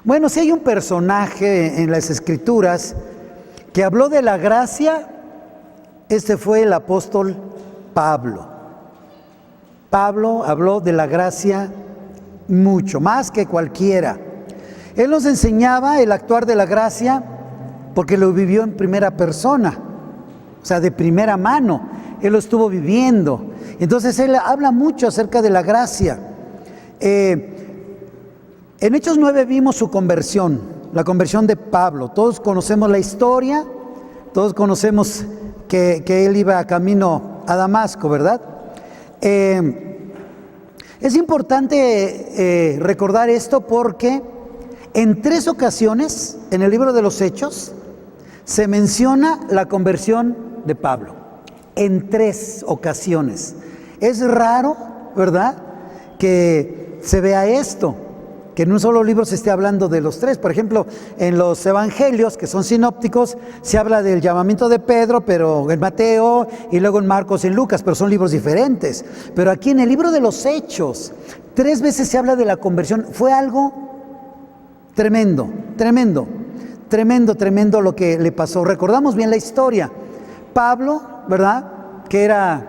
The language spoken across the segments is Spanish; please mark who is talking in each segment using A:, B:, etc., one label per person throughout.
A: Bueno, si hay un personaje en las Escrituras que habló de la gracia, este fue el apóstol Pablo. Pablo habló de la gracia mucho, más que cualquiera. Él nos enseñaba el actuar de la gracia porque lo vivió en primera persona, o sea, de primera mano. Él lo estuvo viviendo. Entonces él habla mucho acerca de la gracia. En Hechos 9 vimos su conversión, la conversión de Pablo. Todos conocemos la historia, todos conocemos que él iba camino a Damasco, ¿verdad? Es importante recordar esto porque en 3 ocasiones en el libro de los Hechos se menciona la conversión de Pablo. En 3 ocasiones. Es raro, ¿verdad?, que se vea esto, que en un solo libro se esté hablando de los 3. Por ejemplo, en los evangelios, que son sinópticos, se habla del llamamiento de Pedro, pero en Mateo, y luego en Marcos y en Lucas, pero son libros diferentes. Pero aquí en el libro de los Hechos, 3 veces se habla de la conversión. Fue algo tremendo, tremendo, tremendo, tremendo lo que le pasó. Recordamos bien la historia. Pablo, ¿verdad?, que era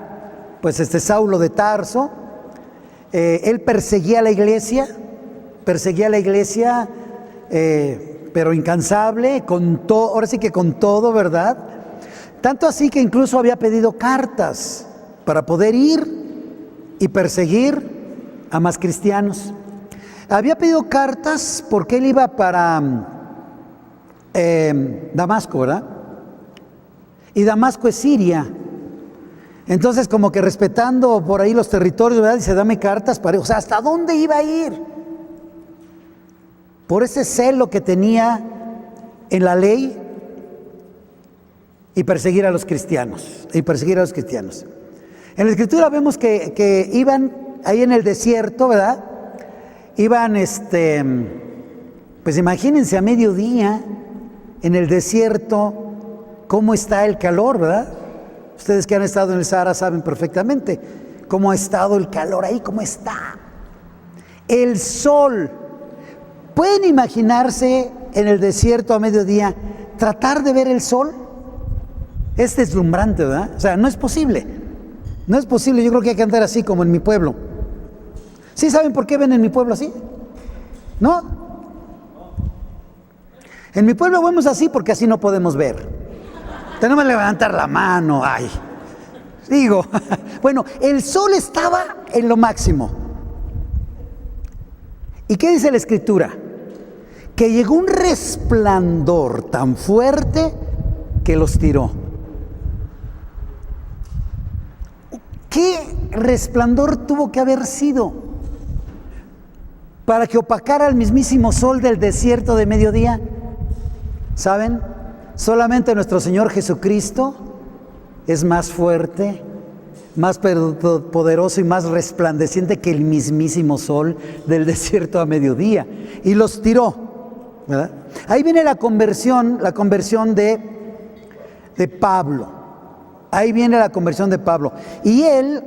A: pues Saulo de Tarso, él perseguía a la iglesia, pero incansable, ahora sí que con todo, ¿verdad? Tanto así que incluso había pedido cartas para poder ir y perseguir a más cristianos. Había pedido cartas porque él iba para Damasco, ¿verdad? Y Damasco es Siria. Entonces, como que respetando por ahí los territorios, ¿verdad?, dice, dame cartas para... O sea, ¿hasta dónde iba a ir? Por ese celo que tenía en la ley y perseguir a los cristianos. En la Escritura vemos que iban ahí en el desierto, ¿verdad? Iban, pues imagínense a mediodía en el desierto, cómo está el calor, ¿verdad? Ustedes que han estado en el Sahara saben perfectamente cómo ha estado el calor ahí, cómo está. El sol. ¿Pueden imaginarse en el desierto a mediodía tratar de ver el sol? Es deslumbrante, ¿verdad? O sea, no es posible. No es posible. Yo creo que hay que andar así como en mi pueblo. ¿Sí saben por qué ven en mi pueblo así? ¿No? En mi pueblo vemos así porque así no podemos ver. Tenemos que levantar la mano. Ay, digo, bueno, el sol estaba en lo máximo. ¿Y qué dice la Escritura? Que llegó un resplandor tan fuerte que los tiró. ¿Qué resplandor tuvo que haber sido para que opacara el mismísimo sol del desierto de mediodía? ¿Saben? Solamente nuestro Señor Jesucristo es más fuerte, más poderoso y más resplandeciente que el mismísimo sol del desierto a mediodía. Y los tiró, ¿verdad? Ahí viene la conversión de Pablo. Ahí viene la conversión de Pablo. Y él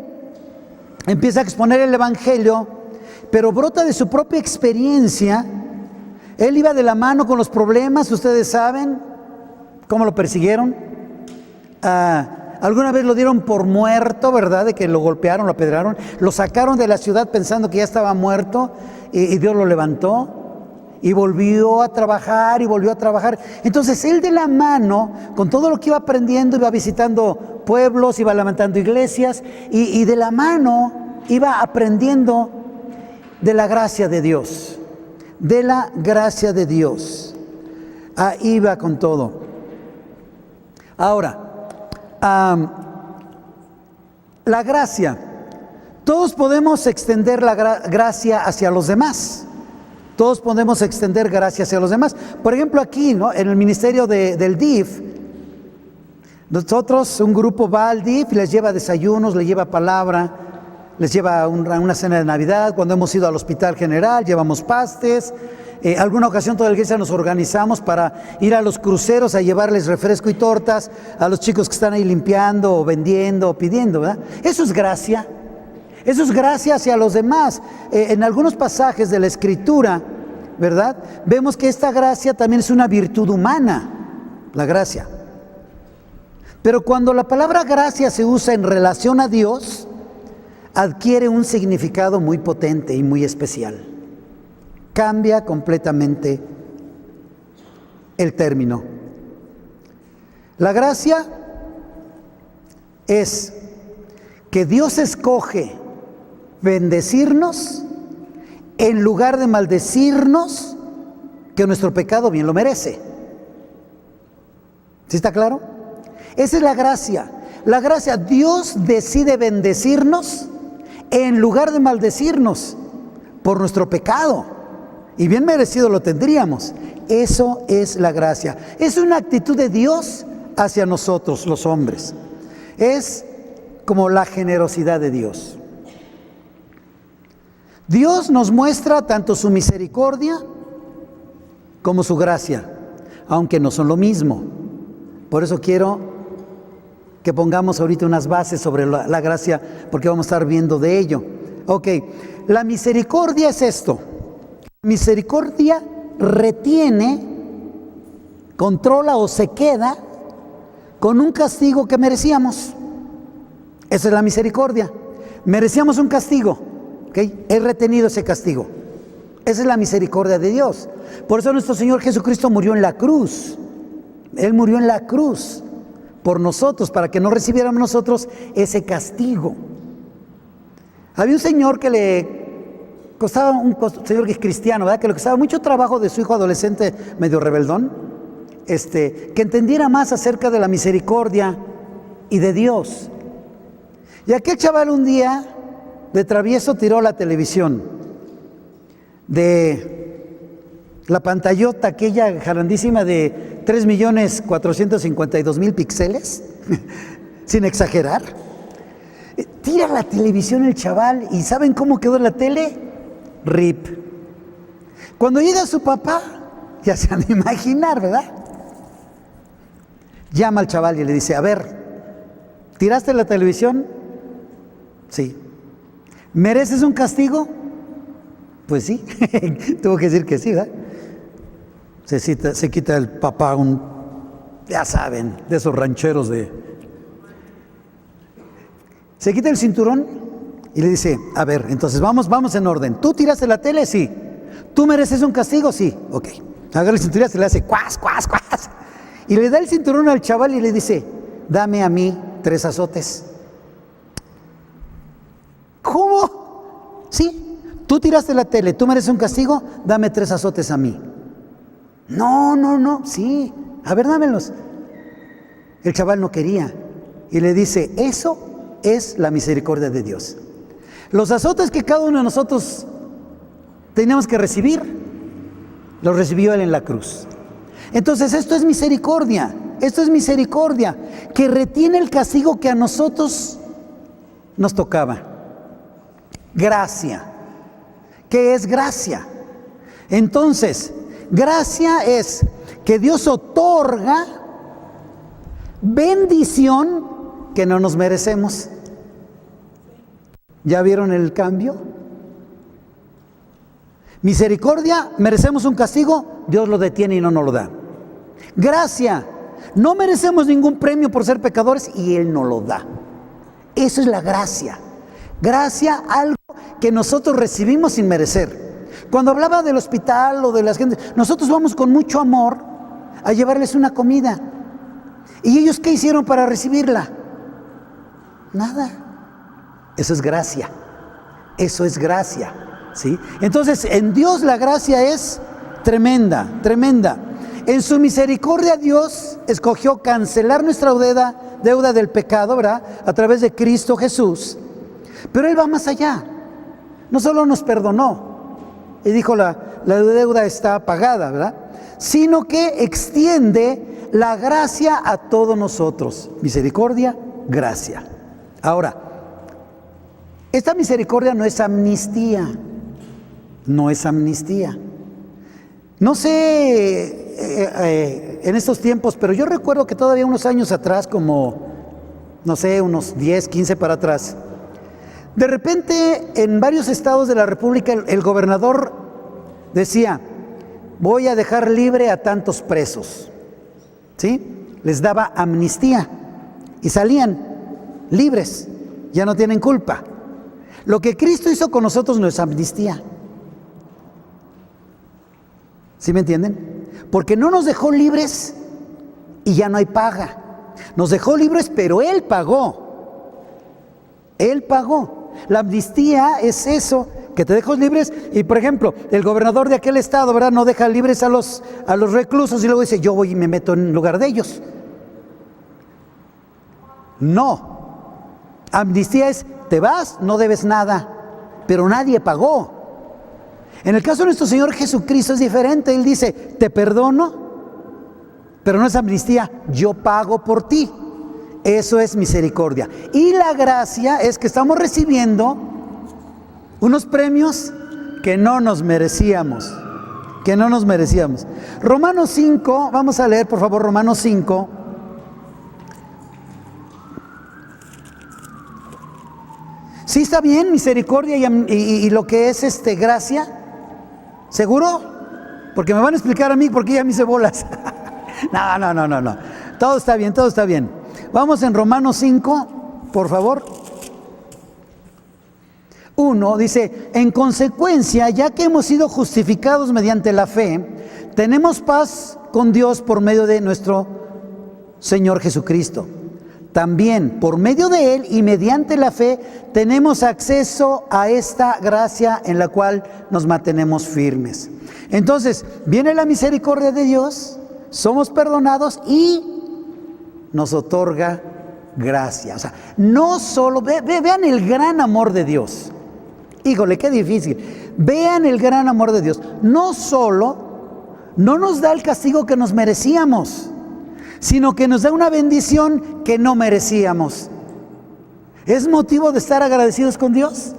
A: empieza a exponer el evangelio, pero brota de su propia experiencia. Él iba de la mano con los problemas, ustedes saben cómo lo persiguieron. Alguna vez lo dieron por muerto, ¿verdad? De que lo golpearon, lo apedrearon. Lo sacaron de la ciudad pensando que ya estaba muerto y Dios lo levantó. Y volvió a trabajar y volvió a trabajar. Entonces él de la mano, con todo lo que iba aprendiendo, iba visitando pueblos, iba levantando iglesias y de la mano iba aprendiendo de la gracia de Dios. De la gracia de Dios. Ahí va con todo. Ahora, la gracia. Todos podemos extender la gracia hacia los demás. Todos podemos extender gracia hacia los demás. Por ejemplo, aquí, ¿no?, en el ministerio del DIF, nosotros, un grupo va al DIF y les lleva desayunos, les lleva palabra, les lleva una cena de Navidad. Cuando hemos ido al Hospital General, llevamos pastes. Alguna ocasión toda la iglesia nos organizamos para ir a los cruceros a llevarles refresco y tortas a los chicos que están ahí limpiando o vendiendo o pidiendo, ¿verdad? Eso es gracia. Eso es gracia hacia los demás. En algunos pasajes de la Escritura ¿verdad? Vemos que esta gracia también es una virtud humana, la gracia. Pero cuando la palabra gracia se usa en relación a Dios, adquiere un significado muy potente y muy especial. Cambia completamente el término. La gracia es que Dios escoge bendecirnos en lugar de maldecirnos, que nuestro pecado bien lo merece. ¿Sí está claro? Esa es la gracia. La gracia, Dios decide bendecirnos en lugar de maldecirnos por nuestro pecado. Y bien merecido lo tendríamos. Eso es la gracia. Es una actitud de Dios hacia nosotros, los hombres. Es como la generosidad de Dios. Dios nos muestra tanto su misericordia como su gracia, aunque no son lo mismo. Por eso quiero que pongamos ahorita unas bases sobre la gracia, porque vamos a estar viendo de ello. Ok, la misericordia es esto. Misericordia retiene, controla o se queda con un castigo que merecíamos. Esa es la misericordia. Merecíamos un castigo, ¿ok? He retenido ese castigo. Esa es la misericordia de Dios. Por eso nuestro Señor Jesucristo murió en la cruz. Él murió en la cruz por nosotros, para que no recibiéramos nosotros ese castigo. Había un señor que le costaba, un señor que es cristiano, ¿verdad? Que le costaba mucho trabajo de su hijo adolescente medio rebeldón, que entendiera más acerca de la misericordia y de Dios. Y aquel chaval un día de travieso tiró la televisión de la pantallota aquella grandísima de 3.452.000 píxeles, sin exagerar. Tira la televisión el chaval, y ¿saben cómo quedó la tele? RIP. Cuando llega su papá, ya se han de imaginar, ¿verdad? Llama al chaval y le dice: a ver, ¿tiraste la televisión? Sí. ¿Mereces un castigo? Pues sí. Tuvo que decir que sí, ¿verdad? Se quita el papá ya saben, de esos rancheros se quita el cinturón y le dice: a ver, entonces vamos en orden. ¿Tú tiraste la tele? Sí. ¿Tú mereces un castigo? Sí. Ok. Agarra el cinturón y se le hace cuas, cuas, cuas. Y le da el cinturón al chaval y le dice: dame a mí 3 azotes. ¿Cómo? Sí. ¿Tú tiraste la tele? ¿Tú mereces un castigo? Dame 3 azotes a mí. No, sí. A ver, dámelos. El chaval no quería. Y le dice: eso es la misericordia de Dios. Los azotes que cada uno de nosotros teníamos que recibir, los recibió Él en la cruz. Entonces esto es misericordia. Esto es misericordia, que retiene el castigo que a nosotros nos tocaba. Gracia. ¿Qué es gracia? Entonces, gracia es que Dios otorga bendición que no nos merecemos. ¿Ya vieron el cambio? Misericordia, merecemos un castigo, Dios lo detiene y no nos lo da. Gracia, no merecemos ningún premio por ser pecadores y Él nos lo da. Eso es la gracia. Gracia, algo que nosotros recibimos sin merecer. Cuando hablaba del hospital o de las gentes, nosotros vamos con mucho amor a llevarles una comida. ¿Y ellos qué hicieron para recibirla? Nada. Eso es gracia. Eso es gracia, ¿sí? Entonces, en Dios la gracia es tremenda, tremenda. En su misericordia Dios escogió cancelar nuestra deuda del pecado, ¿verdad? A través de Cristo Jesús. Pero Él va más allá. No solo nos perdonó y dijo la deuda está pagada, ¿verdad? Sino que extiende la gracia a todos nosotros. Misericordia, gracia. Ahora, esta misericordia no es amnistía. No es amnistía. No sé en estos tiempos, pero yo recuerdo que todavía unos años atrás, como, no sé, unos 10, 15 para atrás, de repente en varios estados de la República el gobernador decía: voy a dejar libre a tantos presos. ¿Sí? Les daba amnistía y salían libres, ya no tienen culpa. Lo que Cristo hizo con nosotros no es amnistía. ¿Sí me entienden? Porque no nos dejó libres y ya no hay paga. Nos dejó libres, pero Él pagó. Él pagó. La amnistía es eso, que te dejas libres. Y por ejemplo, el gobernador de aquel estado, ¿verdad?, no deja libres a los reclusos y luego dice, yo voy y me meto en lugar de ellos. No. Amnistía es, te vas, no debes nada, pero nadie pagó. En el caso de nuestro Señor Jesucristo es diferente. Él dice, te perdono, pero no es amnistía, yo pago por ti. Eso es misericordia. Y la gracia es que estamos recibiendo unos premios que no nos merecíamos. Que no nos merecíamos. Romanos 5, vamos a leer por favor Romanos 5. ¿Sí está bien misericordia y lo que es gracia? ¿Seguro? Porque me van a explicar a mí porque ya me hice bolas. No. Todo está bien, todo está bien. Vamos en Romanos 5, por favor. 1 dice, en consecuencia, ya que hemos sido justificados mediante la fe, tenemos paz con Dios por medio de nuestro Señor Jesucristo. También por medio de Él y mediante la fe tenemos acceso a esta gracia en la cual nos mantenemos firmes. Entonces, viene la misericordia de Dios, somos perdonados y nos otorga gracia. O sea, no solo, vean el gran amor de Dios. Híjole, qué difícil. Vean el gran amor de Dios. No solo no nos da el castigo que nos merecíamos, sino que nos da una bendición que no merecíamos. ¿Es motivo de estar agradecidos con Dios?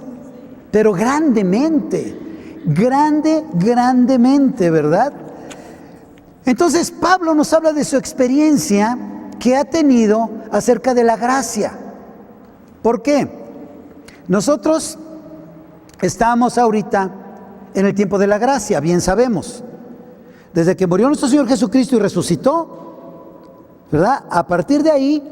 A: Pero grandemente, grandemente, ¿verdad? Entonces Pablo nos habla de su experiencia que ha tenido acerca de la gracia. ¿Por qué? Nosotros estamos ahorita en el tiempo de la gracia, bien sabemos. Desde que murió nuestro Señor Jesucristo y resucitó, ¿verdad? A partir de ahí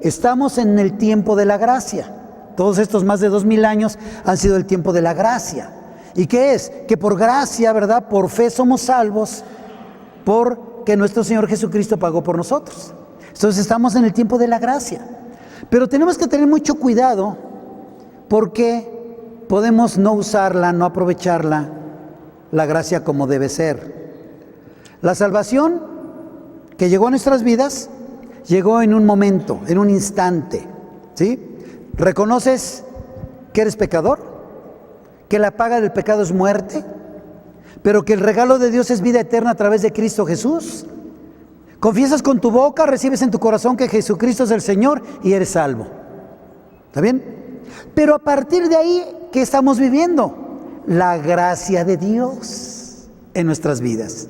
A: estamos en el tiempo de la gracia. Todos estos más de 2000 años han sido el tiempo de la gracia. ¿Y qué es? Que por gracia, ¿verdad?, por fe somos salvos, porque nuestro Señor Jesucristo pagó por nosotros. Entonces estamos en el tiempo de la gracia. Pero tenemos que tener mucho cuidado porque podemos no usarla, no aprovecharla, la gracia como debe ser. La salvación que llegó a nuestras vidas llegó en un momento, en un instante, ¿sí? ¿Reconoces que eres pecador? ¿Que la paga del pecado es muerte? ¿Pero que el regalo de Dios es vida eterna a través de Cristo Jesús? Confiesas con tu boca, recibes en tu corazón que Jesucristo es el Señor y eres salvo. ¿Está bien? Pero a partir de ahí, ¿qué estamos viviendo? La gracia de Dios en nuestras vidas.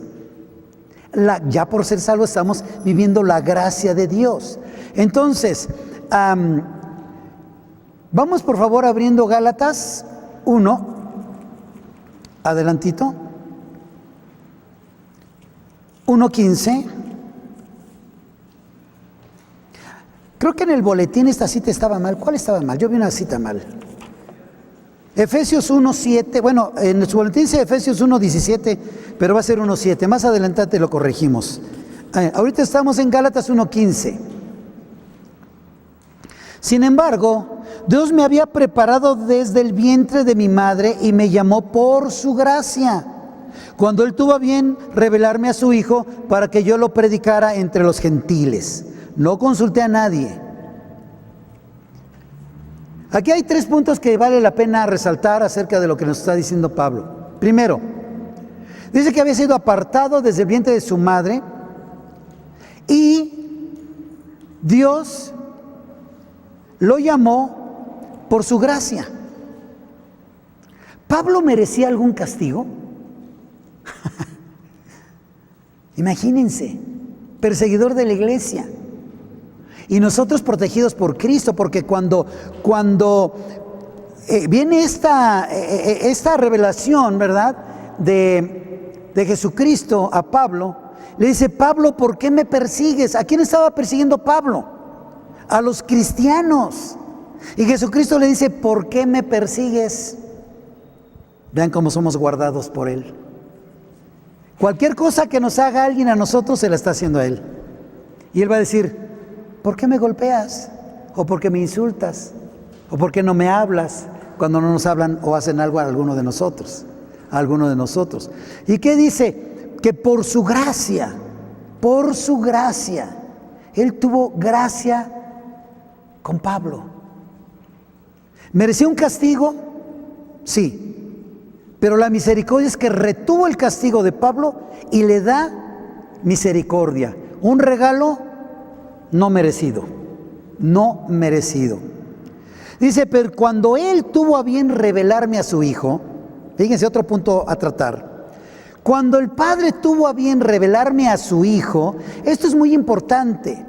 A: Ya por ser salvos estamos viviendo la gracia de Dios. Entonces, vamos por favor abriendo Gálatas 1, adelantito, 1:15. Creo que en el boletín esta cita estaba mal. ¿Cuál estaba mal? Yo vi una cita mal. Efesios 1:7, bueno, en su boletín dice Efesios 1:17, pero va a ser 1:7. Más adelante lo corregimos. Ahorita estamos en Gálatas 1:15. Sin embargo, Dios me había preparado desde el vientre de mi madre y me llamó por su gracia, cuando Él tuvo a bien revelarme a su Hijo para que yo lo predicara entre los gentiles. No consulté a nadie. Aquí hay 3 puntos que vale la pena resaltar acerca de lo que nos está diciendo Pablo. Primero, dice que había sido apartado desde el vientre de su madre y Dios lo llamó por su gracia. ¿Pablo merecía algún castigo? Imagínense, perseguidor de la iglesia. Y nosotros protegidos por Cristo, porque cuando viene esta revelación, ¿verdad?, de de Jesucristo a Pablo, le dice: Pablo, ¿por qué me persigues? ¿A quién estaba persiguiendo Pablo? A los cristianos. Y Jesucristo le dice: ¿por qué me persigues? Vean cómo somos guardados por Él. Cualquier cosa que nos haga alguien a nosotros, se la está haciendo a Él. Y Él va a decir: ¿por qué me golpeas? ¿O por qué me insultas? ¿O por qué no me hablas cuando no nos hablan o hacen algo a alguno de nosotros? A alguno de nosotros. ¿Y qué dice? Que por su gracia, Él tuvo gracia con Pablo. ¿Mereció un castigo? Sí. Pero la misericordia es que retuvo el castigo de Pablo y le da misericordia. Un regalo no merecido. No merecido. Dice: pero cuando Él tuvo a bien revelarme a su Hijo, fíjense otro punto a tratar. Cuando el Padre tuvo a bien revelarme a su Hijo, esto es muy importante.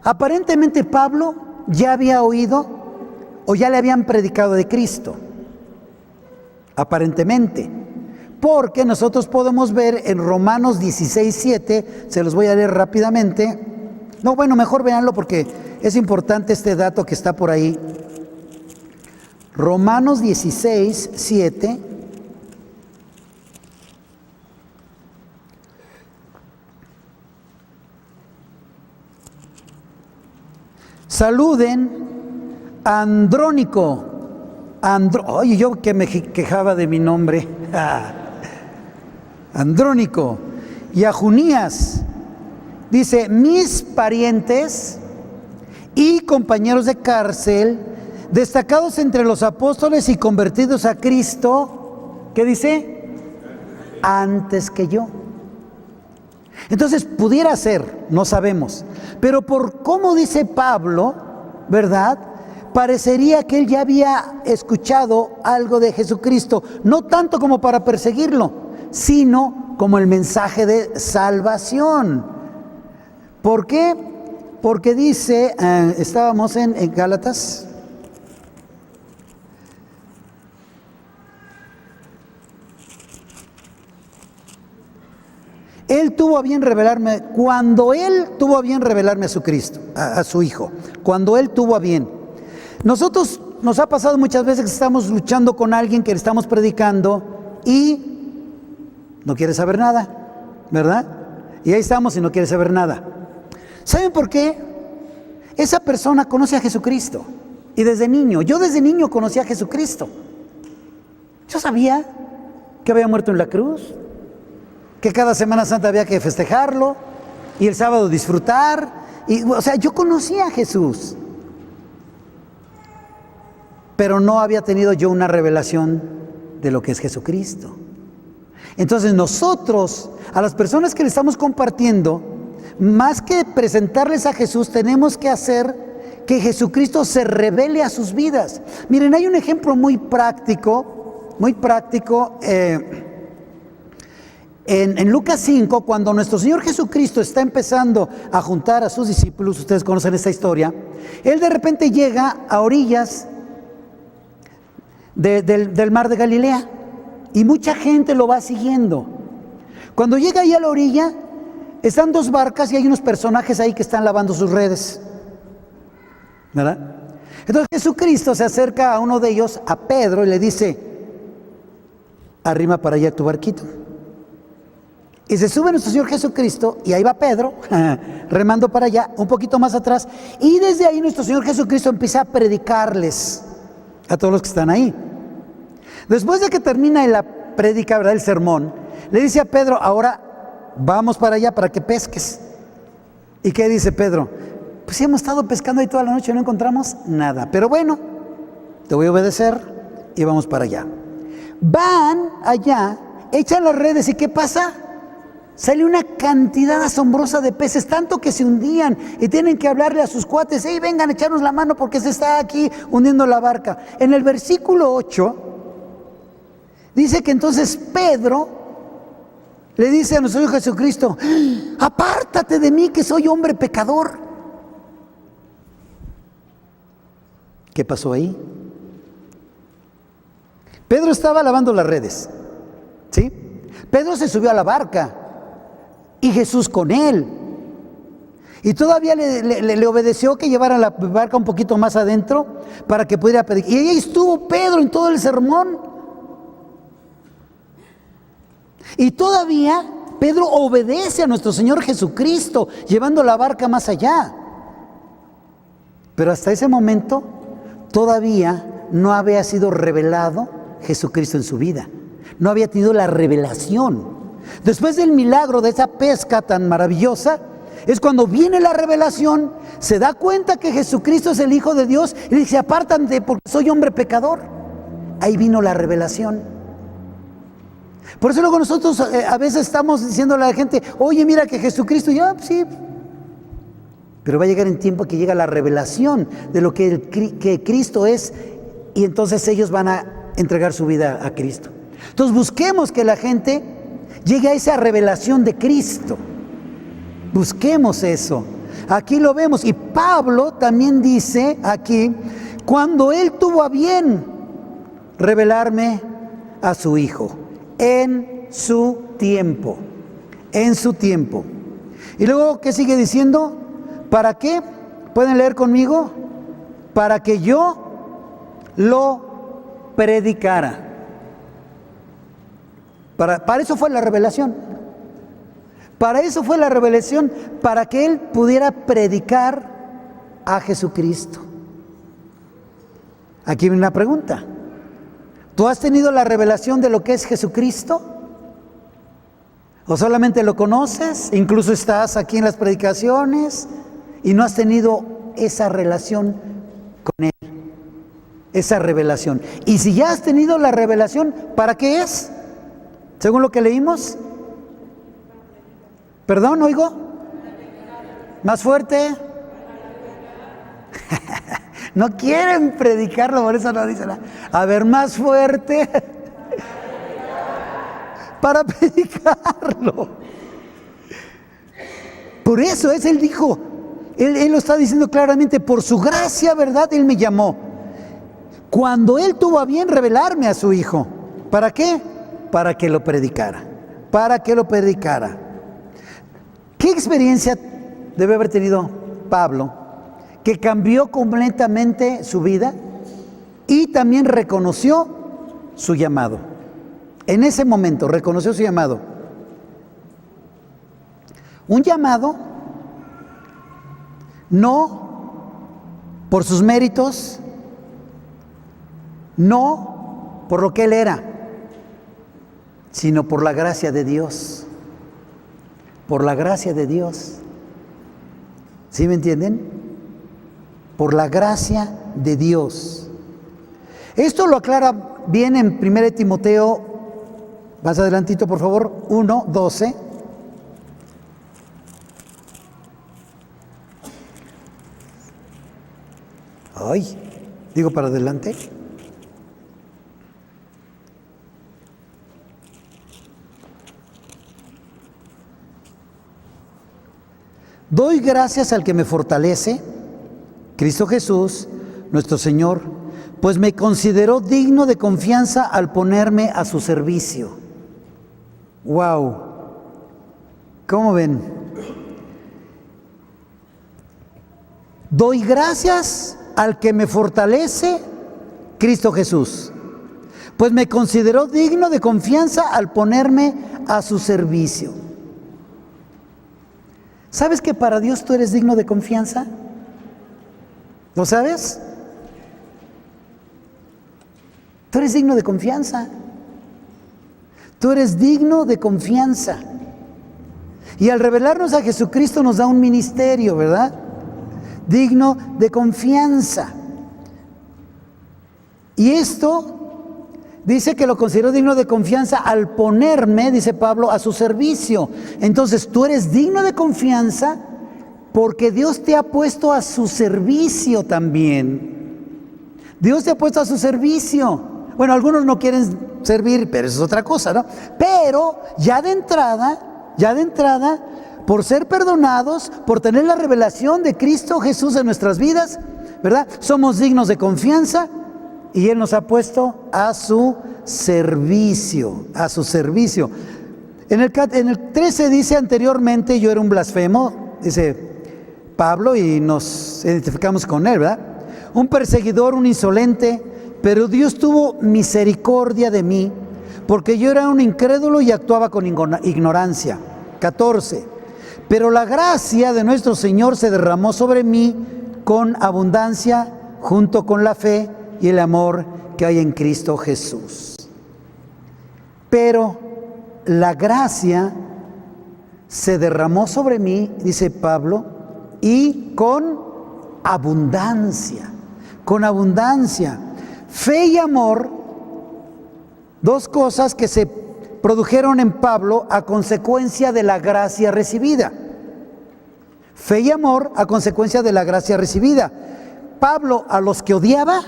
A: Aparentemente Pablo ya había oído o ya le habían predicado de Cristo. Aparentemente. Porque nosotros podemos ver en Romanos 16:7, se los voy a leer rápidamente. No, bueno, mejor véanlo porque es importante este dato que está por ahí. Romanos 16:7. Saluden a Andrónico. Oye, yo que me quejaba de mi nombre. Andrónico. Y a Junías. Dice: mis parientes y compañeros de cárcel, destacados entre los apóstoles y convertidos a Cristo, ¿qué dice? Antes que yo. Entonces, pudiera ser, no sabemos, pero por cómo dice Pablo, ¿verdad? Parecería que él ya había escuchado algo de Jesucristo, no tanto como para perseguirlo, sino como el mensaje de salvación. ¿Por qué? Porque dice, estábamos en Gálatas. Él tuvo a bien revelarme, cuando Él tuvo a bien revelarme a su Cristo, a su Hijo, cuando Él tuvo a bien. Nosotros nos ha pasado muchas veces que estamos luchando con alguien que le estamos predicando y no quiere saber nada, ¿verdad? Y ahí estamos y no quiere saber nada. ¿Saben por qué? Esa persona conoce a Jesucristo. Y desde niño, yo desde niño conocí a Jesucristo. Yo sabía que había muerto en la cruz, que cada Semana Santa había que festejarlo y el sábado disfrutar. O sea, yo conocía a Jesús. Pero no había tenido yo una revelación de lo que es Jesucristo. Entonces nosotros, a las personas que le estamos compartiendo, más que presentarles a Jesús, tenemos que hacer que Jesucristo se revele a sus vidas. Miren, hay un ejemplo muy práctico, en Lucas 5, cuando nuestro Señor Jesucristo está empezando a juntar a sus discípulos, ustedes conocen esta historia, Él de repente llega a orillas del mar de Galilea y mucha gente lo va siguiendo. Cuando llega ahí a la orilla, están dos barcas y hay unos personajes ahí que están lavando sus redes, ¿verdad? Entonces Jesucristo se acerca a uno de ellos, a Pedro, y le dice: arrima para allá tu barquito. Y se sube nuestro Señor Jesucristo y ahí va Pedro remando para allá, un poquito más atrás, y desde ahí nuestro Señor Jesucristo empieza a predicarles a todos los que están ahí. Después de que termina la prédica, ¿verdad?, el sermón, le dice a Pedro: ahora vamos para allá para que pesques. ¿Y qué dice Pedro? Pues sí, hemos estado pescando ahí toda la noche y no encontramos nada, pero bueno, te voy a obedecer y vamos para allá. Van allá, echan las redes y ¿qué pasa? Sale una cantidad asombrosa de peces, tanto que se hundían y tienen que hablarle a sus cuates: hey, vengan a echarnos la mano porque se está aquí hundiendo la barca. En el versículo 8 dice que entonces Pedro le dice a nuestro Señor Jesucristo: apártate de mí, que soy hombre pecador. ¿Qué pasó ahí? Pedro estaba lavando las redes, ¿sí? Pedro se subió a la barca y Jesús con él. Y todavía le obedeció que llevara la barca un poquito más adentro para que pudiera predicar. Y ahí estuvo Pedro en todo el sermón. Y todavía Pedro obedece a nuestro Señor Jesucristo, llevando la barca más allá. Pero hasta ese momento todavía no había sido revelado Jesucristo en su vida. No había tenido la revelación. Después del milagro de esa pesca tan maravillosa, es cuando viene la revelación, se da cuenta que Jesucristo es el Hijo de Dios y dice: apártate porque soy hombre pecador. Ahí vino la revelación. Por eso luego nosotros a veces estamos diciéndole a la gente: oye, mira que Jesucristo, y yo, sí. Pero va a llegar en tiempo que llega la revelación de lo que Cristo es, y entonces ellos van a entregar su vida a Cristo. Entonces busquemos que la gente llegue a esa revelación de Cristo. Busquemos eso. Aquí lo vemos. Y Pablo también dice aquí: cuando él tuvo a bien revelarme a su Hijo, en su tiempo. En su tiempo. Y luego, ¿qué sigue diciendo? ¿Para qué? ¿Pueden leer conmigo? Para que yo lo predicara. Para eso fue la revelación. Para eso fue la revelación, para que él pudiera predicar a Jesucristo. Aquí viene una pregunta. ¿Tú has tenido la revelación de lo que es Jesucristo? ¿O solamente lo conoces? Incluso estás aquí en las predicaciones y no has tenido esa relación con él. Esa revelación. Y si ya has tenido la revelación, ¿para qué es? Según lo que leímos. ¿Perdón, oigo? ¿Más fuerte? No quieren predicarlo, por eso no dicen nada. A ver, más fuerte. Para predicarlo. Por eso él dijo, él lo está diciendo claramente: por su gracia, ¿verdad? Él me llamó. Cuando él tuvo a bien revelarme a su Hijo. ¿Para qué? Para que lo predicara. Para que lo predicara. ¿Qué experiencia debe haber tenido Pablo que cambió completamente su vida y también reconoció su llamado? En ese momento reconoció su llamado. Un llamado no por sus méritos, no por lo que él era, sino por la gracia de Dios. Por la gracia de Dios. ¿Sí me entienden? Por la gracia de Dios. Esto lo aclara bien en 1 Timoteo, más adelantito por favor, 1:12. Ay, digo para adelante. Doy gracias al que me fortalece, Cristo Jesús, nuestro Señor, pues me consideró digno de confianza al ponerme a su servicio. ¡Wow! ¿Cómo ven? Doy gracias al que me fortalece, Cristo Jesús, pues me consideró digno de confianza al ponerme a su servicio. ¿Sabes que para Dios tú eres digno de confianza? ¿Lo sabes? Tú eres digno de confianza. Tú eres digno de confianza. Y al revelarnos a Jesucristo nos da un ministerio, ¿verdad? Digno de confianza. Y esto dice que lo consideró digno de confianza al ponerme, dice Pablo, a su servicio. Entonces tú eres digno de confianza porque Dios te ha puesto a su servicio también. Dios te ha puesto a su servicio. Bueno, algunos no quieren servir, pero eso es otra cosa, ¿no? Pero ya de entrada, por ser perdonados, por tener la revelación de Cristo Jesús en nuestras vidas, ¿verdad? Somos dignos de confianza. Y Él nos ha puesto a su servicio, a su servicio. En el 13 dice: anteriormente yo era un blasfemo, dice Pablo, y nos identificamos con él, ¿verdad? Un perseguidor, un insolente, pero Dios tuvo misericordia de mí, porque yo era un incrédulo y actuaba con ignorancia. 14. Pero la gracia de nuestro Señor se derramó sobre mí con abundancia, junto con la fe y el amor que hay en Cristo Jesús. Pero la gracia se derramó sobre mí, dice Pablo, y con abundancia, con abundancia. Fe y amor, dos cosas que se produjeron en Pablo a consecuencia de la gracia recibida. Fe y amor a consecuencia de la gracia recibida. Pablo, a los que odiaba,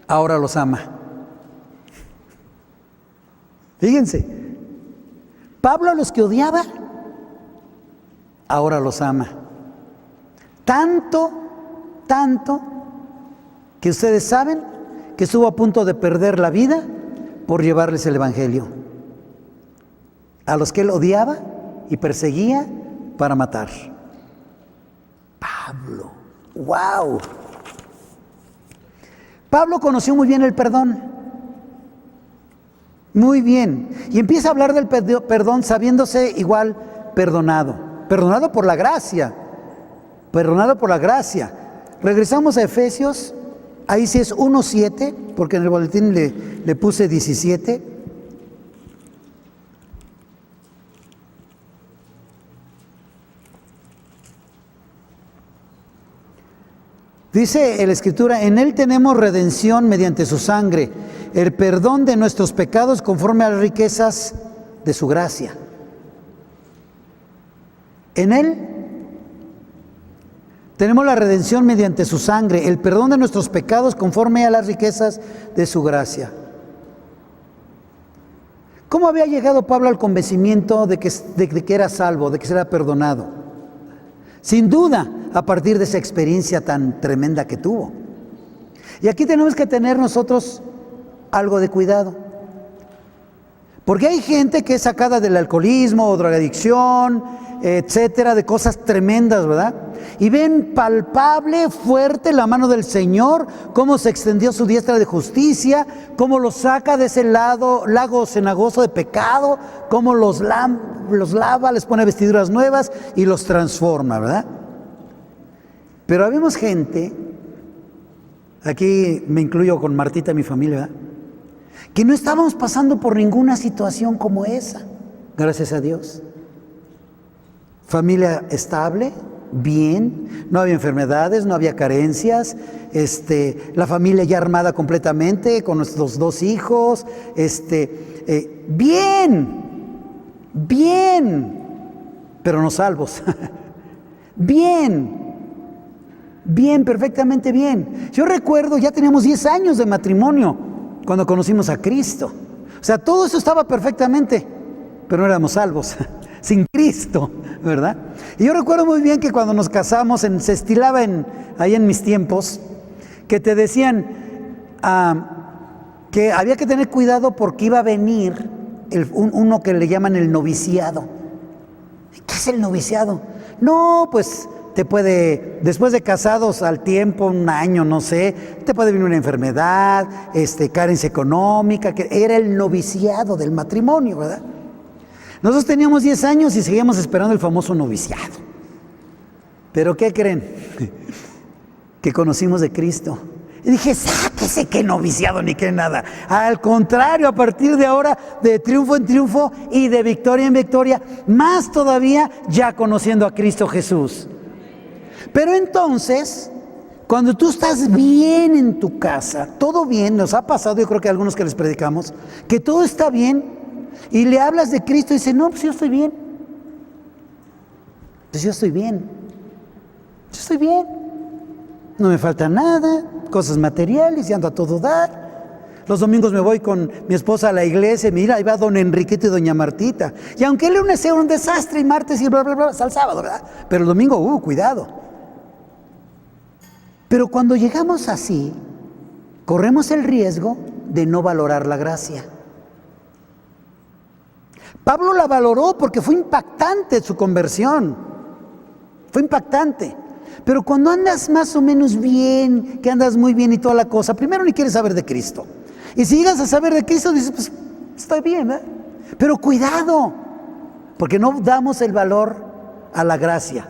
A: ahora los ama. Fíjense, Pablo a los que odiaba, ahora los ama. Tanto que ustedes saben que estuvo a punto de perder la vida por llevarles el evangelio. A los que él odiaba y perseguía para matar. Pablo, wow. Pablo conoció muy bien el perdón. Muy bien. Y empieza a hablar del perdón sabiéndose igual perdonado. Perdonado por la gracia. Perdonado por la gracia. Regresamos a Efesios. Ahí sí es 1:7, porque en el boletín le puse 17. Dice la Escritura: en Él tenemos redención mediante su sangre, el perdón de nuestros pecados conforme a las riquezas de su gracia. En Él tenemos la redención mediante su sangre, el perdón de nuestros pecados conforme a las riquezas de su gracia. ¿Cómo había llegado Pablo al convencimiento de que era salvo, de que era perdonado? Sin duda, a partir de esa experiencia tan tremenda que tuvo. Y aquí tenemos que tener nosotros algo de cuidado. Porque hay gente que es sacada del alcoholismo o drogadicción, etcétera, de cosas tremendas, ¿verdad? Y ven palpable, fuerte la mano del Señor, cómo se extendió su diestra de justicia, cómo los saca de ese lago cenagoso de pecado, cómo los lava, les pone vestiduras nuevas y los transforma, ¿verdad? Pero habemos gente, aquí me incluyo con Martita, mi familia, ¿verdad?, que no estábamos pasando por ninguna situación como esa, gracias a Dios. Familia estable, bien, no había enfermedades, no había carencias, la familia ya armada completamente, con nuestros 2 hijos, bien, pero no salvos. Bien, perfectamente bien. Yo recuerdo, ya teníamos 10 años de matrimonio cuando conocimos a Cristo. O sea, todo eso estaba perfectamente, pero no éramos salvos, sin Cristo, ¿verdad? Y yo recuerdo muy bien que cuando nos casamos, se estilaba ahí en mis tiempos, que te decían que había que tener cuidado porque iba a venir uno que le llaman el noviciado. ¿Qué es el noviciado? No, pues después de casados al tiempo, un año, no sé, te puede venir una enfermedad, carencia económica, que era el noviciado del matrimonio, ¿verdad? Nosotros teníamos 10 años y seguíamos esperando el famoso noviciado. ¿Pero qué creen? Que conocimos de Cristo. Y dije, sáquese, qué noviciado ni qué nada. Al contrario, a partir de ahora, de triunfo en triunfo y de victoria en victoria, más todavía ya conociendo a Cristo Jesús. Pero entonces, cuando tú estás bien en tu casa, todo bien, nos ha pasado, yo creo que a algunos que les predicamos, que todo está bien, y le hablas de Cristo y dice, no, pues yo estoy bien. Pues yo estoy bien. No me falta nada, cosas materiales, y ando a todo dar. Los domingos me voy con mi esposa a la iglesia y mira, ahí va don Enriquito y doña Martita. Y aunque el lunes sea un desastre y martes y bla, bla, bla, hasta el sábado, ¿verdad? Pero el domingo, cuidado. Pero cuando llegamos así, corremos el riesgo de no valorar la gracia. Pablo la valoró porque fue impactante su conversión. Fue impactante. Pero cuando andas más o menos bien, que andas muy bien y toda la cosa, primero ni quieres saber de Cristo. Y si llegas a saber de Cristo, dices, pues estoy bien, ¿eh? Pero cuidado, porque no damos el valor a la gracia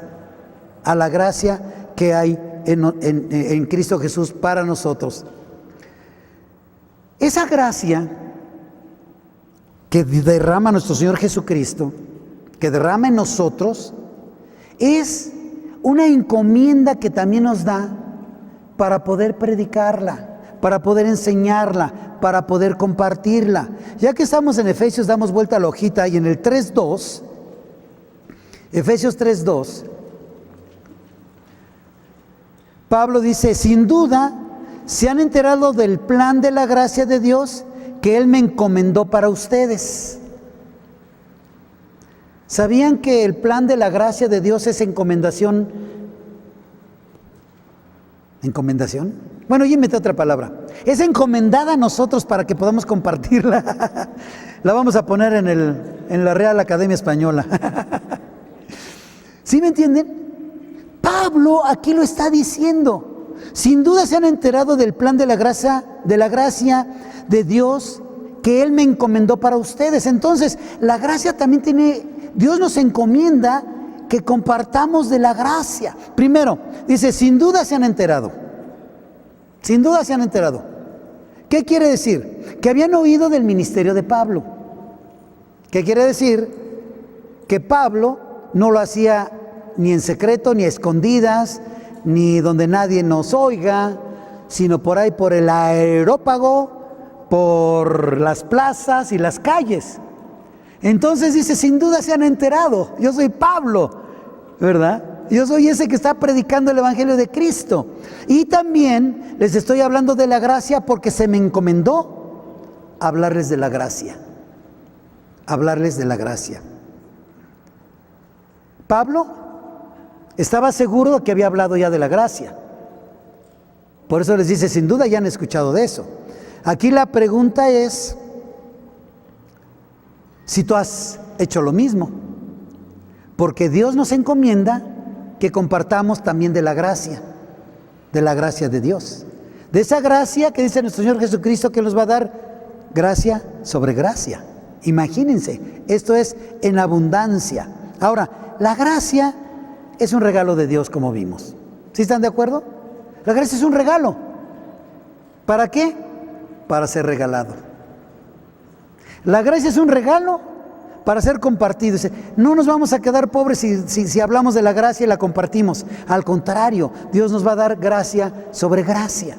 A: que hay en Cristo Jesús para nosotros. Esa gracia que derrama nuestro Señor Jesucristo, que derrama en nosotros, es una encomienda que también nos da para poder predicarla, para poder enseñarla, para poder compartirla. Ya que estamos en Efesios, damos vuelta a la hojita y en el 3:2, Efesios 3:2, Pablo dice, sin duda se han enterado del plan de la gracia de Dios que Él me encomendó para ustedes. ¿Sabían que el plan de la gracia de Dios es encomendación? ¿Encomendación? Bueno, yo inventé otra palabra. Es encomendada a nosotros para que podamos compartirla. La vamos a poner en la Real Academia Española. ¿Sí me entienden? Pablo aquí lo está diciendo. Sin duda se han enterado del plan de la gracia de Dios que Él me encomendó para ustedes. Entonces, la gracia también Dios nos encomienda que compartamos de la gracia. Primero, dice, sin duda se han enterado. Sin duda se han enterado. ¿Qué quiere decir? Que habían oído del ministerio de Pablo. ¿Qué quiere decir? Que Pablo no lo hacía ni en secreto, ni a escondidas, ni donde nadie nos oiga, sino por ahí por el aerópago, por las plazas y las calles. Entonces dice, sin duda se han enterado, yo soy Pablo, ¿verdad? Yo soy ese que está predicando el Evangelio de Cristo. Y también les estoy hablando de la gracia porque se me encomendó hablarles de la gracia. Hablarles de la gracia. Pablo estaba seguro de que había hablado ya de la gracia. Por eso les dice, sin duda ya han escuchado de eso. Aquí la pregunta es si tú has hecho lo mismo. Porque Dios nos encomienda que compartamos también de la gracia de Dios. De esa gracia que dice nuestro Señor Jesucristo que nos va a dar gracia sobre gracia. Imagínense, esto es en abundancia. Ahora, la gracia es un regalo de Dios, como vimos. ¿Sí están de acuerdo? La gracia es un regalo. ¿Para qué? Para ser regalado. La gracia es un regalo para ser compartido. No nos vamos a quedar pobres si hablamos de la gracia y la compartimos. Al contrario, Dios nos va a dar gracia sobre gracia.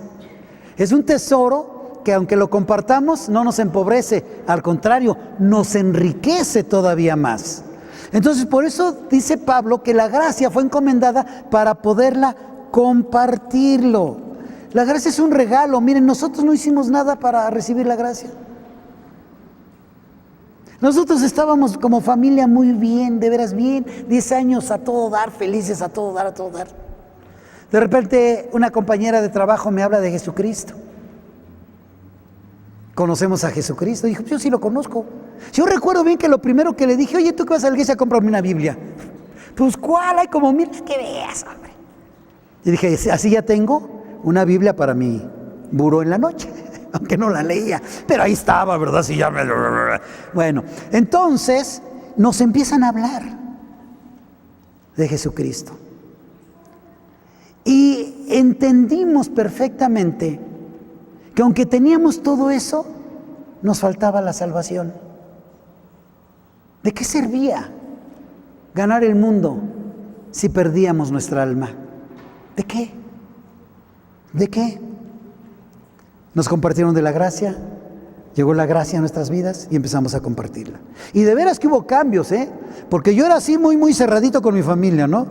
A: Es un tesoro que aunque lo compartamos no nos empobrece, al contrario, nos enriquece todavía más. Entonces, por eso dice Pablo que la gracia fue encomendada para poderla compartirlo. La gracia es un regalo. Miren, nosotros no hicimos nada para recibir la gracia. Nosotros estábamos como familia muy bien, de veras bien, 10 años a todo dar, felices a todo dar, a todo dar. De repente una compañera de trabajo me habla de Jesucristo. Conocemos a Jesucristo. Dijo, yo sí lo conozco. Yo recuerdo bien que lo primero que le dije, oye, ¿tú qué vas a la iglesia? Cómprame una Biblia. Pues, ¿cuál? Hay como 1000 que veas, hombre. Y dije, así ya tengo una Biblia para mi buró en la noche. Aunque no la leía, pero ahí estaba, ¿verdad? Sí, ya me... Bueno, entonces nos empiezan a hablar de Jesucristo. Y entendimos perfectamente que aunque teníamos todo eso, nos faltaba la salvación. ¿De qué servía ganar el mundo si perdíamos nuestra alma? ¿De qué? ¿De qué? Nos compartieron de la gracia, llegó la gracia a nuestras vidas y empezamos a compartirla. Y de veras que hubo cambios, porque yo era así muy, muy cerradito con mi familia, ¿no?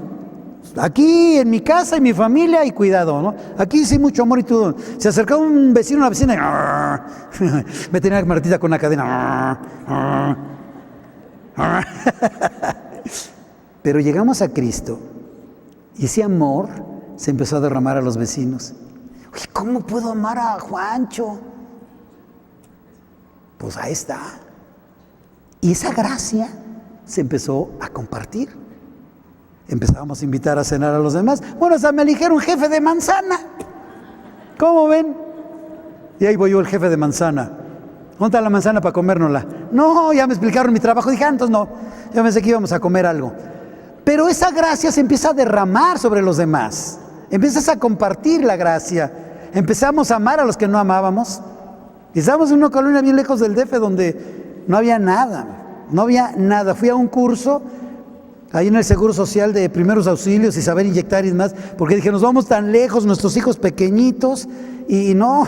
A: Aquí en mi casa y mi familia y cuidado, ¿no? Aquí sí mucho amor y todo. Se acercaba un vecino, una vecina y me tenía martita con una cadena. Pero llegamos a Cristo y ese amor se empezó a derramar a los vecinos. Oye, ¿cómo puedo amar a Juancho? Pues ahí está. Y esa gracia se empezó a compartir. Empezamos a invitar a cenar a los demás. Bueno, hasta me eligieron jefe de manzana. ¿Cómo ven? Y ahí voy yo, el jefe de manzana. ¿Dónde está la manzana para comérnosla? No, ya me explicaron mi trabajo. Dije, entonces no, yo pensé que íbamos a comer algo. Pero esa gracia se empieza a derramar sobre los demás. Empiezas a compartir la gracia. Empezamos a amar a los que no amábamos. Y estábamos en una colonia bien lejos del DF donde no había nada. No había nada. Fui a un curso ahí en el Seguro Social de primeros auxilios y saber inyectar y demás, porque dije, nos vamos tan lejos, nuestros hijos pequeñitos, y no,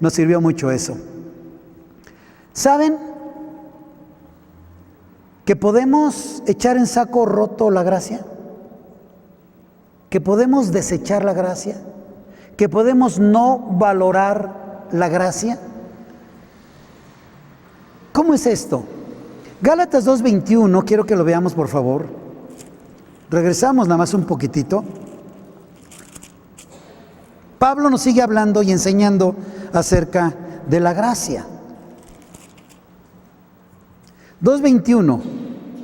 A: nos sirvió mucho eso. ¿Saben que podemos echar en saco roto la gracia? ¿Que podemos desechar la gracia? ¿Que podemos no valorar la gracia? ¿Cómo es esto? Gálatas 2:21, quiero que lo veamos por favor. Regresamos nada más un poquitito. Pablo nos sigue hablando y enseñando acerca de la gracia. 2:21,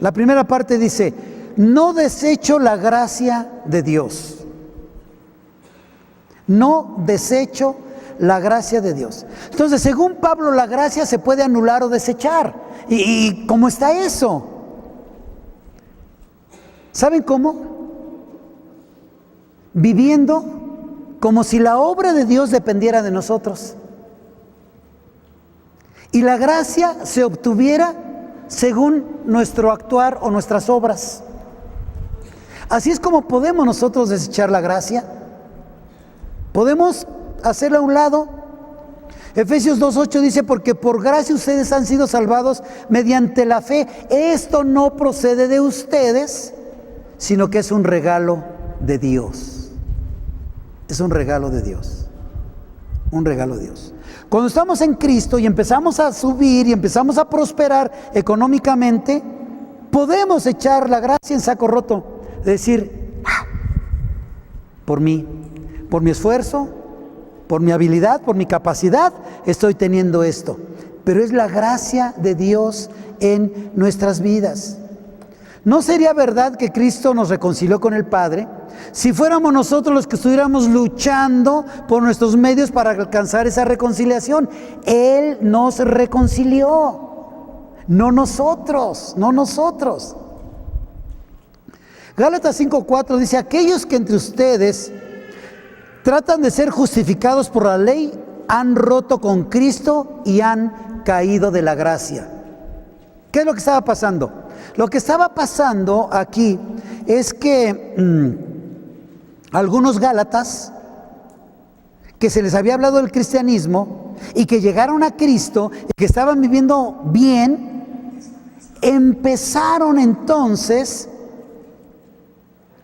A: la primera parte dice, no desecho la gracia de Dios. No desecho la gracia de Dios. Entonces, según Pablo, la gracia se puede anular o desechar. ¿Y cómo está eso? ¿Saben cómo? Viviendo como si la obra de Dios dependiera de nosotros. Y la gracia se obtuviera según nuestro actuar o nuestras obras. Así es como podemos nosotros desechar la gracia. Podemos hacerla a un lado. Efesios 2:8 dice, porque por gracia ustedes han sido salvados mediante la fe. Esto no procede de ustedes, sino que es un regalo de Dios. Es un regalo de Dios. Un regalo de Dios. Cuando estamos en Cristo y empezamos a subir y empezamos a prosperar económicamente, podemos echar la gracia en saco roto. Decir, por mí, por mi esfuerzo, por mi habilidad, por mi capacidad, estoy teniendo esto. Pero es la gracia de Dios en nuestras vidas. ¿No sería verdad que Cristo nos reconcilió con el Padre si fuéramos nosotros los que estuviéramos luchando por nuestros medios para alcanzar esa reconciliación? Él nos reconcilió, no nosotros, no nosotros. Gálatas 5:4 dice, aquellos que entre ustedes tratan de ser justificados por la ley, han roto con Cristo y han caído de la gracia. ¿Qué es lo que estaba pasando? Lo que estaba pasando aquí es que algunos gálatas que se les había hablado del cristianismo y que llegaron a Cristo y que estaban viviendo bien, empezaron entonces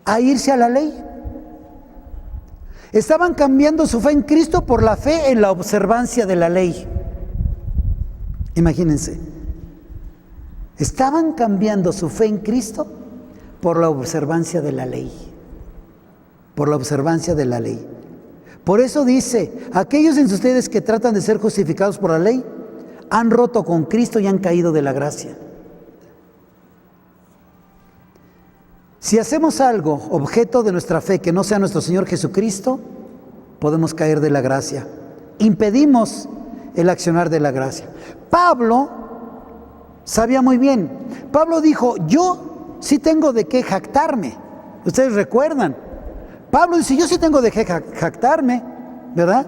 A: a irse a la ley. Estaban cambiando su fe en Cristo por la fe en la observancia de la ley. Imagínense. Estaban cambiando su fe en Cristo por la observancia de la ley. Por la observancia de la ley. Por eso dice, aquellos de ustedes que tratan de ser justificados por la ley, han roto con Cristo y han caído de la gracia. Si hacemos algo objeto de nuestra fe que no sea nuestro Señor Jesucristo, podemos caer de la gracia. Impedimos el accionar de la gracia. Pablo sabía muy bien. Pablo dijo, yo sí tengo de qué jactarme. Ustedes recuerdan. Pablo dice, yo sí tengo de qué jactarme, ¿verdad?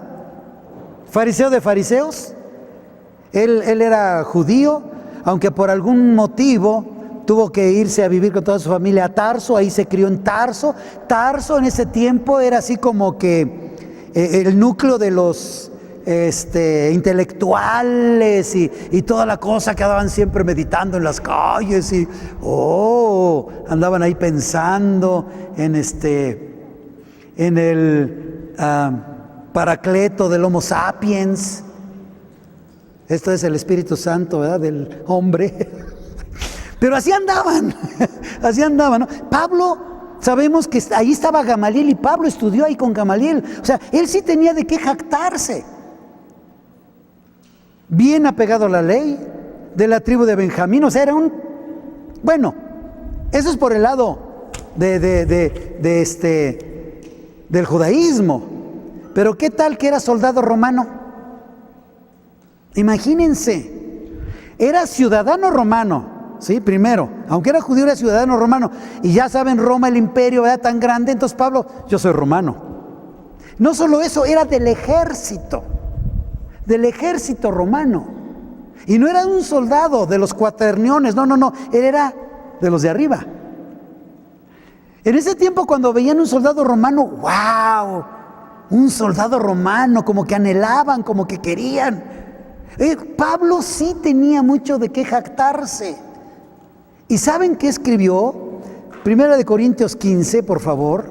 A: Fariseo de fariseos. Él era judío, aunque por algún motivo tuvo que irse a vivir con toda su familia a Tarso, ahí se crió en Tarso. Tarso en ese tiempo era así como que el núcleo de los intelectuales y toda la cosa que andaban siempre meditando en las calles y andaban ahí pensando en el paracleto del Homo sapiens. Esto es el Espíritu Santo, ¿verdad? Del hombre. Pero así andaban, ¿no? Pablo, sabemos que ahí estaba Gamaliel y Pablo estudió ahí con Gamaliel. O sea, él sí tenía de qué jactarse. Bien apegado a la ley, de la tribu de Benjamín. O sea, era bueno, eso es por el lado del judaísmo. Pero ¿qué tal que era soldado romano? Imagínense, era ciudadano romano, ¿sí? Primero, aunque era judío, era ciudadano romano. Y ya saben, Roma, el imperio, era tan grande. Entonces Pablo, yo soy romano. No solo eso, era del ejército romano. Y no era un soldado de los cuaterniones, no, él era de los de arriba. En ese tiempo, cuando veían un soldado romano, ¡wow! Un soldado romano, como que anhelaban, como que querían. Pablo sí tenía mucho de qué jactarse. ¿Y saben qué escribió? Primera de Corintios 15, por favor,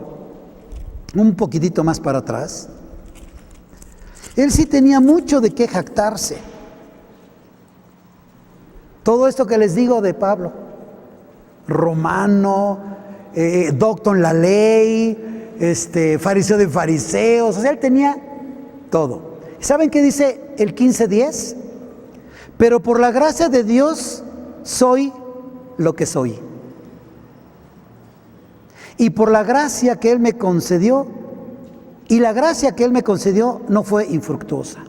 A: un poquitito más para atrás. Él sí tenía mucho de qué jactarse. Todo esto que les digo de Pablo, romano, docto en la ley, fariseo de fariseos, o sea, él tenía todo. ¿Saben qué dice el 15:10? Pero por la gracia de Dios soy lo que soy. Y por la gracia que Él me concedió, y la gracia que Él me concedió no fue infructuosa.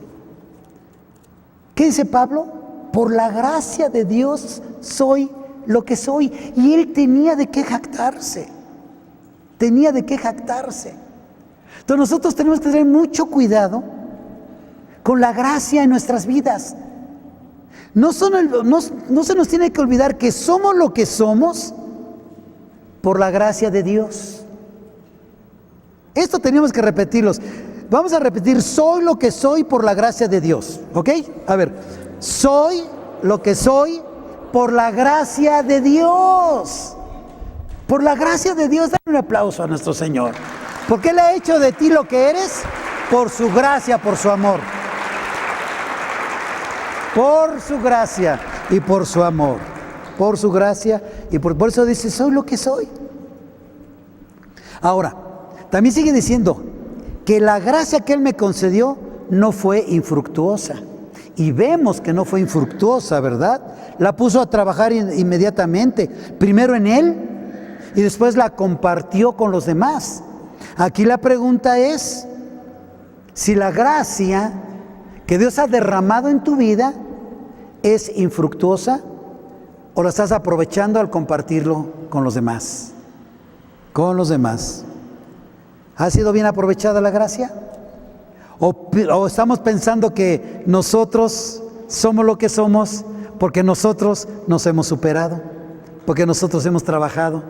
A: ¿Qué dice Pablo? Por la gracia de Dios soy lo que soy. Y él tenía de qué jactarse. Tenía de qué jactarse. Entonces nosotros tenemos que tener mucho cuidado con la gracia en nuestras vidas. No se nos tiene que olvidar que somos lo que somos por la gracia de Dios. Esto teníamos que repetirlos. Vamos a repetir, soy lo que soy por la gracia de Dios. ¿Ok? A ver, soy lo que soy por la gracia de Dios. Por la gracia de Dios. Dale un aplauso a nuestro Señor. Porque Él ha hecho de ti lo que eres por su gracia, por su amor. Por su gracia y por su amor. Por su gracia y por eso dice, soy lo que soy. Ahora, también sigue diciendo que la gracia que Él me concedió no fue infructuosa. Y vemos que no fue infructuosa, ¿verdad? La puso a trabajar inmediatamente. Primero en Él y después la compartió con los demás. Aquí la pregunta es si la gracia que Dios ha derramado en tu vida es infructuosa o la estás aprovechando al compartirlo con los demás. Con los demás. ¿Ha sido bien aprovechada la gracia? ¿O estamos pensando que nosotros somos lo que somos porque nosotros nos hemos superado, porque nosotros hemos trabajado?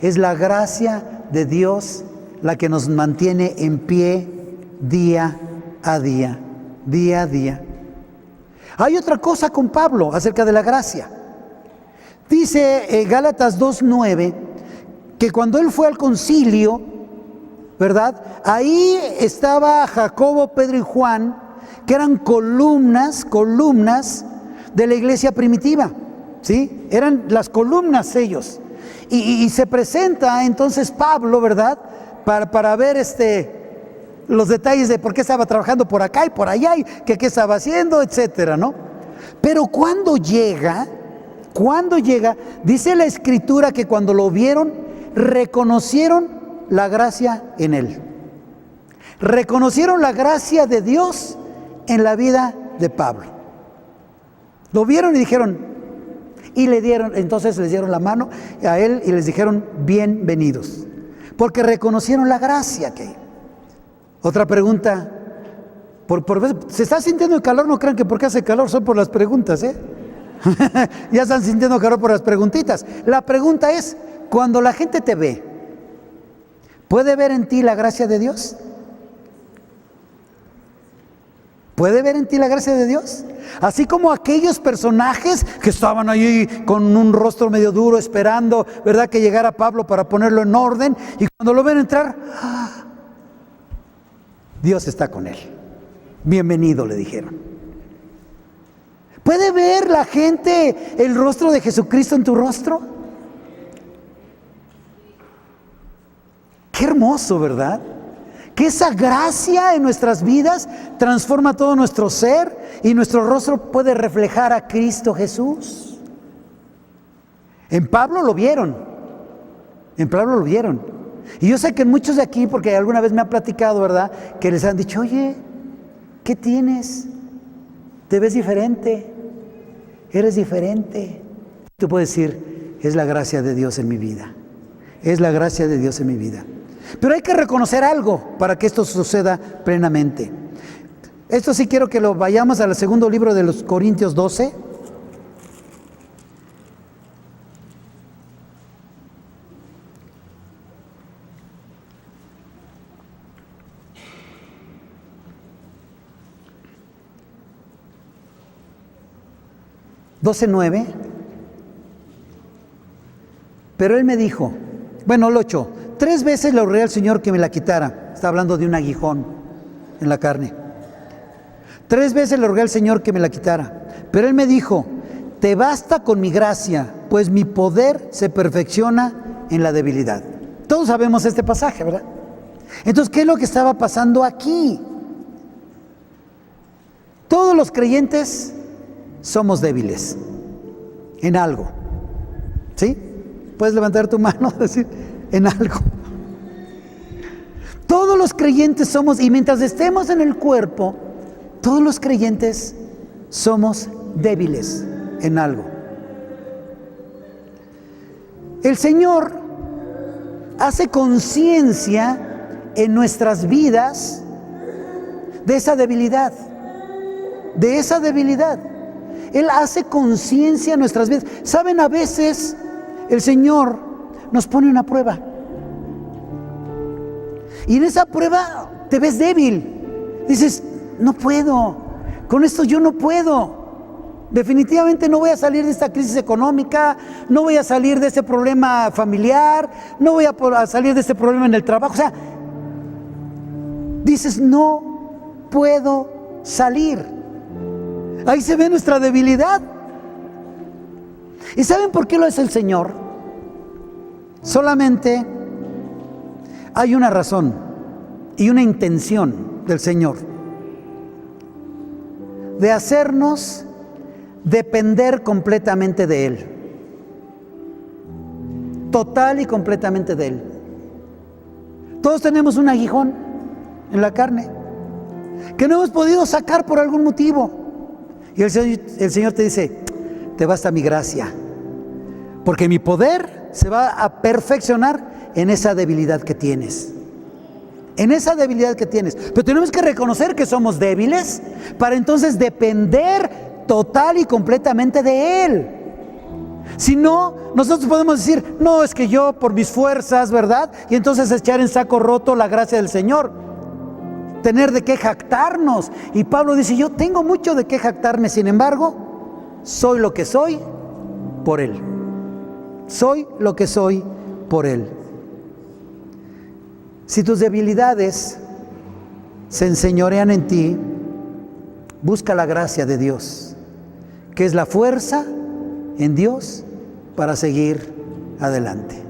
A: Es la gracia de Dios la que nos mantiene en pie día a día, día a día. Hay otra cosa con Pablo acerca de la gracia. Dice Gálatas 2:9 que cuando él fue al concilio, ¿verdad? Ahí estaba Jacobo, Pedro y Juan, que eran columnas de la iglesia primitiva, ¿sí? Eran las columnas ellos. Y se presenta entonces Pablo, ¿verdad? Para ver los detalles de por qué estaba trabajando por acá y por allá y qué estaba haciendo, etcétera, ¿no? Pero cuando llega, dice la Escritura que cuando lo vieron, reconocieron la gracia en él. Reconocieron la gracia de Dios en la vida de Pablo. Lo vieron y dijeron, entonces les dieron la mano a él y les dijeron, bienvenidos. Porque reconocieron la gracia que hay. Otra pregunta, ¿se está sintiendo el calor? No crean que porque hace calor son por las preguntas, ya están sintiendo calor por las preguntitas. La pregunta es, cuando la gente te ve, ¿puede ver en ti la gracia de Dios? ¿Puede ver en ti la gracia de Dios? Así como aquellos personajes que estaban allí con un rostro medio duro esperando, ¿verdad?, que llegara Pablo para ponerlo en orden, y cuando lo ven entrar, Dios está con él. Bienvenido, le dijeron. ¿Puede ver la gente el rostro de Jesucristo en tu rostro? Qué hermoso, ¿verdad? Que esa gracia en nuestras vidas transforma todo nuestro ser y nuestro rostro puede reflejar a Cristo Jesús. En Pablo lo vieron. En Pablo lo vieron. Y yo sé que muchos de aquí, porque alguna vez me han platicado, ¿verdad? Que les han dicho, oye, ¿qué tienes? Te ves diferente. Eres diferente. Tú puedes decir, es la gracia de Dios en mi vida. Es la gracia de Dios en mi vida. Pero hay que reconocer algo para que esto suceda plenamente. Esto sí quiero que lo vayamos al segundo libro de los Corintios 12. (12:9). Pero él me dijo, bueno, el 8, 3 veces le rogué al Señor que me la quitara. Está hablando de un aguijón en la carne. 3 veces le rogué al Señor que me la quitara. Pero él me dijo, te basta con mi gracia, pues mi poder se perfecciona en la debilidad. Todos sabemos este pasaje, ¿verdad? Entonces, ¿qué es lo que estaba pasando aquí? Todos los creyentes somos débiles en algo. ¿Sí? Puedes levantar tu mano y decir, en algo. Todos los creyentes somos, y mientras estemos en el cuerpo, todos los creyentes somos débiles en algo. El Señor hace conciencia en nuestras vidas de esa debilidad. De esa debilidad. Él hace conciencia en nuestras vidas. Saben, a veces el Señor nos pone una prueba. Y en esa prueba te ves débil. Dices, no puedo. Con esto yo no puedo. Definitivamente no voy a salir de esta crisis económica. No voy a salir de ese problema familiar. No voy a salir de este problema en el trabajo. O sea, dices, no puedo salir. Ahí se ve nuestra debilidad. ¿Y saben por qué lo es el Señor? Solamente hay una razón y una intención del Señor: de hacernos depender completamente de Él. Total y completamente de Él. Todos tenemos un aguijón en la carne que no hemos podido sacar por algún motivo. Y el Señor te dice, te basta mi gracia, porque mi poder se va a perfeccionar en esa debilidad que tienes. En esa debilidad que tienes. Pero tenemos que reconocer que somos débiles para entonces depender total y completamente de Él. Si no, nosotros podemos decir, no, es que yo por mis fuerzas, ¿verdad? Y entonces echar en saco roto la gracia del Señor. Tener de qué jactarnos. Y Pablo dice, yo tengo mucho de qué jactarme, sin embargo, soy lo que soy por Él. Soy lo que soy por Él. Si tus debilidades se enseñorean en ti, busca la gracia de Dios, que es la fuerza en Dios para seguir adelante.